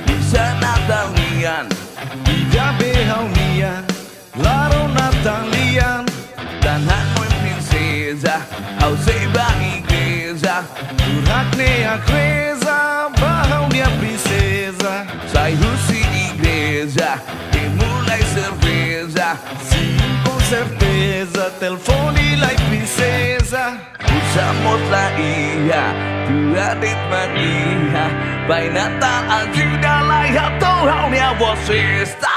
Misa Natalian, Gabi haunian, laro Natalian. tanan mo'y prinsesa, ao sa ibang iglesia. Durak niya kreza, bahaw niya prinsesa. Sa'yo si iglesia, imulay cerveza. Com certeza, telefone nila'y prinsesa. Usamos la hija, tu adit Maria. Pai Natal, ang judalay, hatohaw niya vocista.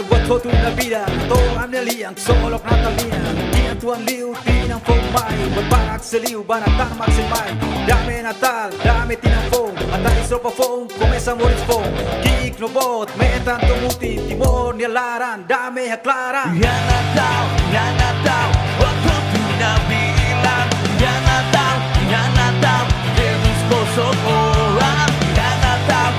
Buat tu na vida, to am na liang solok Natalina. Tiyan tuan liu, tinang fong mai. Buat barak seliu, banatang magsimay. Dami Natal, dami tinang fong. Matay sopa fong, kumesa moris fong. Kiik no bot, metan tumuti. Timor nilaran, dami haklaran. Ya Natal, waktu tu na bilang. Ya Natal, Jesus kosong orang. Ya Natal,